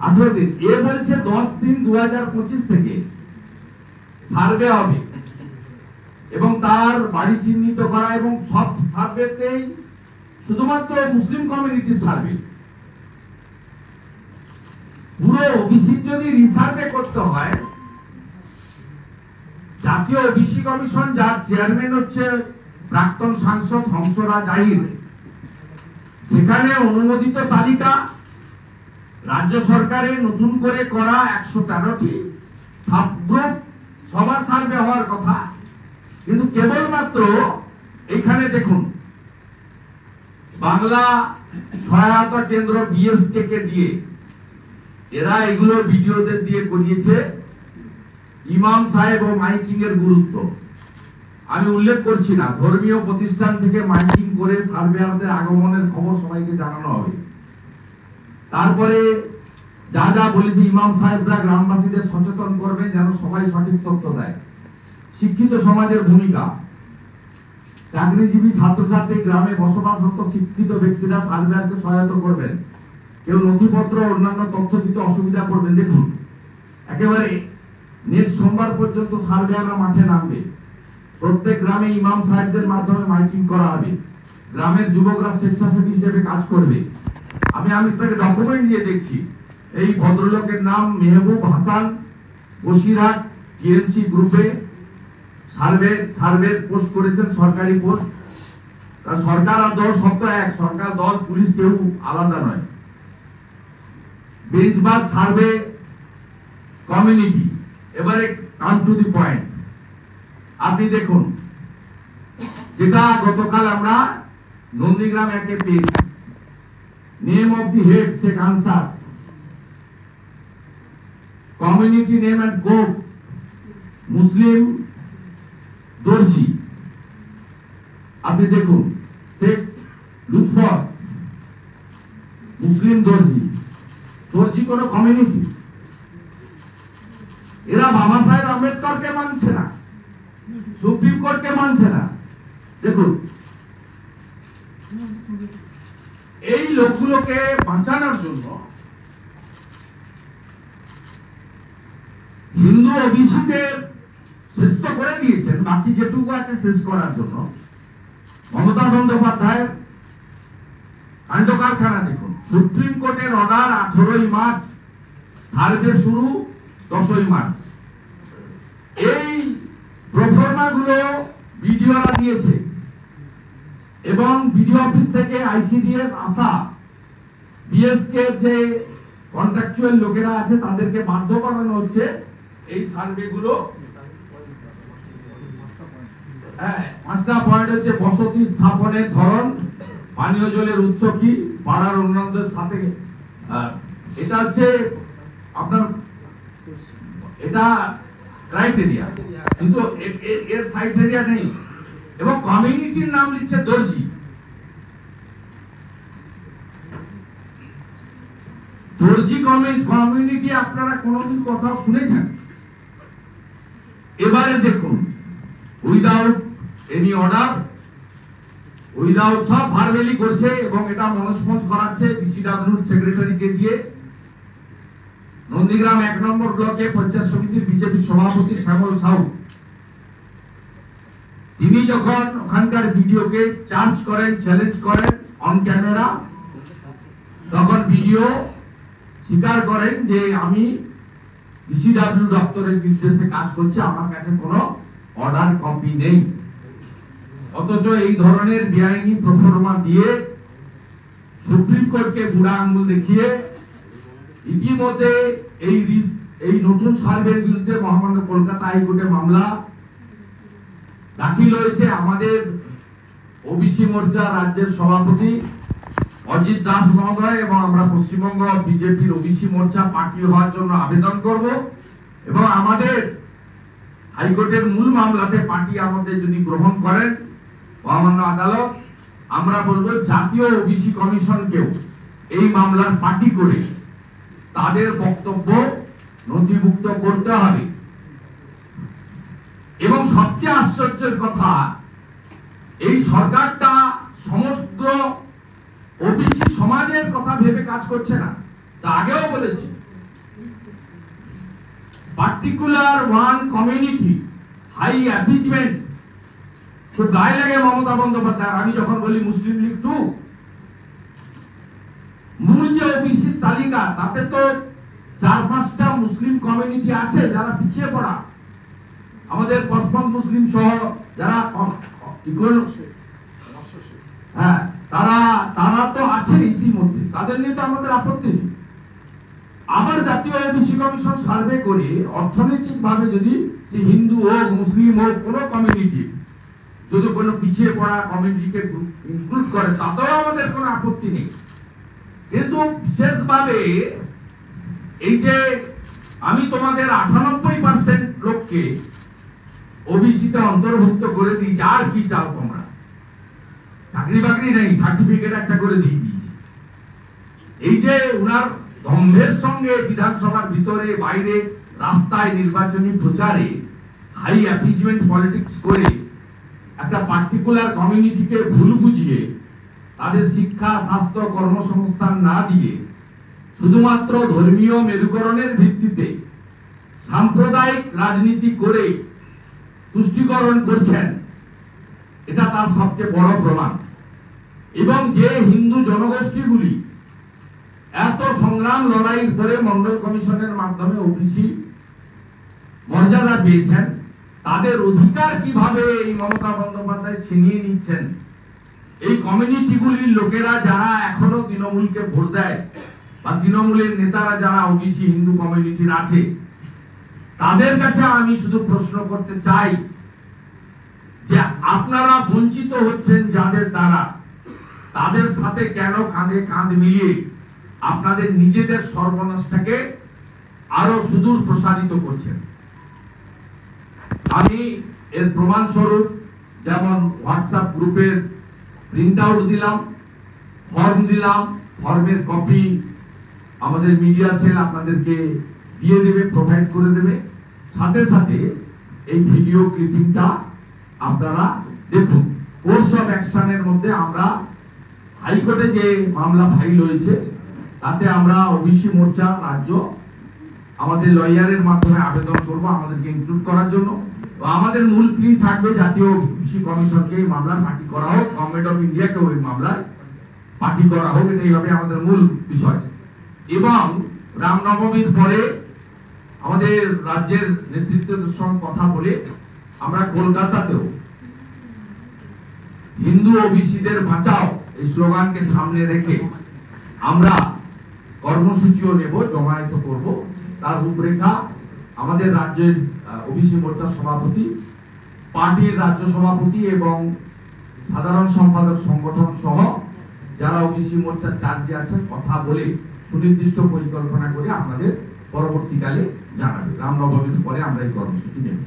18 দিন। এ বলছে 10-3-2025 থেকে সার্ভে হবে এবং তার বাড়ি চিহ্নিত করা, এবং সব সার্ভেতেই শুধুমাত্র মুসলিম কমিউনিটির সার্ভে। পুরো ওবিসি যদি রিসার্ভে করতে হয়, জাতীয় ওবিসি কমিশন যার চেয়ারম্যান হচ্ছে প্রাক্তন সাংসদ হংসরাজ আহির, সেখানে অনুমোদিত তালিকা রাজ্য সরকারের নতুন করে করা 113টি সাবগ্রুপ সবার সার্ভে হওয়ার কথা, কিন্তু কেবলমাত্র এখানে দেখুন বাংলা সহায়তা কেন্দ্র বিএসকে কে দিয়ে এরা এগুলো ভিডিওদের দিয়ে করিয়েছে। ইমাম সাহেব ও মাইকিং এর গুরুত্ব আমি উল্লেখ করছি না, ধর্মীয় প্রতিষ্ঠান থেকে মাইকিং করে সার্ভেয়ারদের আগমনের খবর সবাইকে জানানো হবে। তারপরে যা যা বলেছি, ইমাম সাহেবরা গ্রামবাসীদের সচেতন করবেন যেন সবাই সঠিক তথ্য দেয়। শিক্ষিত সমাজের ভূমিকা, চাকরিজীবী ছাত্রছাত্রী গ্রামে বসবাসরত শিক্ষিত ব্যক্তিরা সার্ভেয়ারকে সহায়তা করবেন। কেউ নথিপত্র অন্যান্য তথ্য দিতে অসুবিধা করবেন। দেখুন একেবারে নেক্সট সোমবার পর্যন্ত সার্ভেয়াররা মাঠে নামবে। প্রত্যেক গ্রামে ইমাম সাহেবদের মাধ্যমে মাইকিং করা হবে। গ্রামের যুবকরা স্বেচ্ছাসেবী হিসেবে কাজ করবে। আমি তাকে ডকুমেন্ট দিয়ে দেখছি। এই ভদ্রলোকের নাম মেহবুব হাসান, বসিরহাট টিএনসি গ্রুপে সার্ভে পোস্ট করেছেন, সরকারি পোস্ট। সরকার আর দল শব্দ এক, সরকার দল পুলিশ কেউ আলাদা নয়। Benchmark survey community. এবারে কাম টু দি পয়েন্ট। আপনি দেখুন যেটা গতকাল আমরা নন্দীগ্রাম একে পেয়েছি, name of the head Sheikh Ansar, community name and code Muslim Darji. আপনি দেখুন শেখ লুৎফর মুসলিম দর্জি। দর্জি কোন কমিউনিটি? এরা বাবা সাহেব আম্বেদকরকে মানছে না, সুপ্রিম কোর্টকে মানছে না। দেখুন এই লোকগুলোকে বাঁচানোর জন্য হিন্দু ওবিসিদের শেষ তো করে দিয়েছেন, বাকি যেটুকু আছে শেষ করার জন্য মমতা বন্দ্যোপাধ্যায়ের কাণ্ড কারখানা। দেখুন সুপ্রিম কোর্টের অর্ডার 18ই মার্চ, সার্ভে শুরু 10ই মার্চ। এই প্রফর্মা গুলো বিডিওরা দিয়েছে এবং বিডিও অফিস থেকে আইসিডিএস আসা বিএসকে যে কন্ট্রাকচুয়াল লোকেরা আছে তাদেরকে বাধ্য করানো হচ্ছে এই সার্ভে গুলো। পাঁচটা পয়েন্ট হচ্ছে বসতি স্থাপনের ধরন, পানীয় জলের উৎস কি, পাড়ার অন্যান্যদের সাথে। এটা হচ্ছে আপনার এটা ক্রাইটেরিয়া, কিন্তু এর সাইটেরিয়া নেই। এবং কমিউনিটির নাম লিখছে দর্জি। দর্জি কমিউনিটি আপনারা কোনদিন কোথাও শুনেছেন? এবারে দেখুন উইদাউট এনি অর্ডার, উইদাউট সব ভারবেলি করছে এবং এটা মনোজপঞ্চ করাচ্ছে বিসিডব্লিউর সেক্রেটারিকে দিয়ে। নন্দীগ্রাম 1 নম্বর ব্লকে পঞ্চায়েত সমিতির বিজেপি সভাপতি শ্যামল সাউ, তিনি যখন ওখানকার ভিডিওকে চার্জ করেন, চ্যালেঞ্জ করেন অন ক্যামেরা, তখন ভিডিও স্বীকার করেন যে আমি বিসিডব্লিউ দপ্তরের নির্দেশে কাজ করছি, আমার কাছে কোনো অর্ডার কপি নেই। অথচ এই ধরনের বেআইনি প্রফর্মা দিয়ে সুপ্রিম কোর্টকে বুড়া আঙ্গুল দেখিয়ে ইতিমধ্যে এই নতুন সার্ভের বিরুদ্ধে মহামান্য কলকাতা হাইকোর্টে মামলা দাখিল হয়েছে। আমাদের ওবিসি মোর্চা রাজ্যের সভাপতি অজিত দাস মহোদয় এবং আমরা পশ্চিমবঙ্গ বিজেপির ওবিসি মোর্চা পার্টি হওয়ার জন্য আবেদন করব এবং আমাদের হাইকোর্টের মূল মামলাতে পার্টি আমাদের যদি গ্রহণ করেন মহামান্য আদালত, আমরা বলবো জাতীয় ওবিসি কমিশনকেও এই মামলার পার্টি করে তাদের বক্তব্য নথিভুক্ত করতে হবে। এবং সবচেয়ে আশ্চর্যের কথা, এই সরকারটা সমস্ত ওবিসি সমাজের কথা ভেবে কাজ করছে না। তা আগেও বলেছি particular one community high achievement খুব গায়ে লাগে মমতা বন্দ্যোপাধ্যায়। আমি যখন বলি মুসলিম লীগ 2, মূল যে ওবিসি তালিকা তাতে তো 4-5টা মুসলিম কমিউনিটি আছে যারা পিছিয়ে পড়া, আমাদের পশ্চিম মুসলিম সহ যারা হ্যাঁ তারা তো আছে ইতিমধ্যে, তাদের নিয়ে তো আমাদের আপত্তি নেই। আবার জাতীয় ওবিসি কমিশন সার্ভে করে অর্থনৈতিক ভাবে যদি সে হিন্দু হোক মুসলিম হোক কোন কমিউনিটি যদি কোনো পিছিয়ে পড়া কমিউনিটিকে ইনক্লুড করে তাতেও আমাদের কোনো আপত্তি নেই। কিন্তু বিশেষভাবে এই যে আমি তোমাদের 98% লোককে ওবিসিতে অন্তর্ভুক্ত করে দিয়েছি, আর কি চাও তোমরা? চাকরি বাকরি নেই, সার্টিফিকেট একটা করে দিয়ে দিয়েছি। এই যে উনার দম্ভের সঙ্গে বিধানসভার ভিতরে বাইরে রাস্তায় নির্বাচনী প্রচারে হাই অ্যাচিভমেন্ট পলিটিক্স করে একটা পার্টিকুলার কমিউনিটিকে ভুল বুঝিয়ে তাদের শিক্ষা স্বাস্থ্য কর্মসংস্থান না দিয়ে শুধুমাত্র ধর্মীয় মেরুকরণের ভিত্তিতে সাম্প্রদায়িক রাজনীতি করে তুষ্টিকরণ করছেন, এটা তার সবচেয়ে বড় প্রমাণ। এবং যে হিন্দু জনগোষ্ঠীগুলি এত সংগ্রাম লড়াই করে মন্ডল কমিশনের মাধ্যমে ওবিসি মর্যাদা পেয়েছেন, তাদের অধিকার কিভাবে এই মমতা বন্দ্যোপাধ্যায় ছিনিয়ে নিচ্ছেন, এই কমিউনিটিগুলির লোকেরা যারা এখনো তৃণমূলকে ভোট দেয় বা তৃণমূলের নেতারা যারা ওবিসি হিন্দু কমিউনিটির আছে, তাদের কাছে আমি শুধু প্রশ্ন করতে চাই যে আপনারা বঞ্চিত হচ্ছেন যাদের দ্বারা, তাদের সাথে কেন কাঁধে কাঁধ মিলিয়ে আপনাদের নিজেদের সর্বনাশটাকে আরো সুদূর প্রসারিত করছেন। আমি এর প্রমাণ স্বরূপ যেমন হোয়াটসঅ্যাপ গ্রুপের প্রিন্ট আউট দিলাম, ফর্ম দিলাম, ফর্মের কপি আমাদের মিডিয়া সেল আপনাদেরকে দিয়ে দেবে, প্রোভাইড করে দেবে। সাথে সাথে এই ভিডিও ক্লিপিংটা আপনারা দেখুন। কোর্স অফ অ্যাকশনের মধ্যে আমরা হাইকোর্টে যে মামলা ফাইল হয়েছে তাতে আমরা ওবিসি মোর্চা রাজ্য আমাদের লয়ারের মাধ্যমে আবেদন করব আমাদেরকে ইনক্লুড করার জন্য। আমাদের মূল প্লি থাকবে জাতীয় ওবিসি কমিশনকে এই মামলা পার্টি করা হোক, গভর্নমেন্ট অফ ইন্ডিয়াকে ওই মামলায় পার্টি করা হোক, এটাই হবে আমাদের মূল বিষয়। এবং রামনবমীর পরে আমাদের রাজ্যের নেতৃত্বের সঙ্গে কথা বলে আমরা কলকাতাতেও হিন্দু ওবিসিদের বাঁচাও এই স্লোগানকে সামনে রেখে আমরা কর্মসূচিও নেব, জমায়েত করব। তার রূপরেখা আমাদের রাজ্যের ওবিসি মোর্চার সভাপতি, পার্টির রাজ্য সভাপতি এবং সাধারণ সম্পাদক সংগঠন সহ যারা ওবিসি মোর্চার চার্জে আছেন কথা বলে সুনির্দিষ্ট পরিকল্পনা করে আপনাদের পরবর্তীকালে জানাবে। রামনবমীর পরে আমরা এই কর্মসূচি নেব।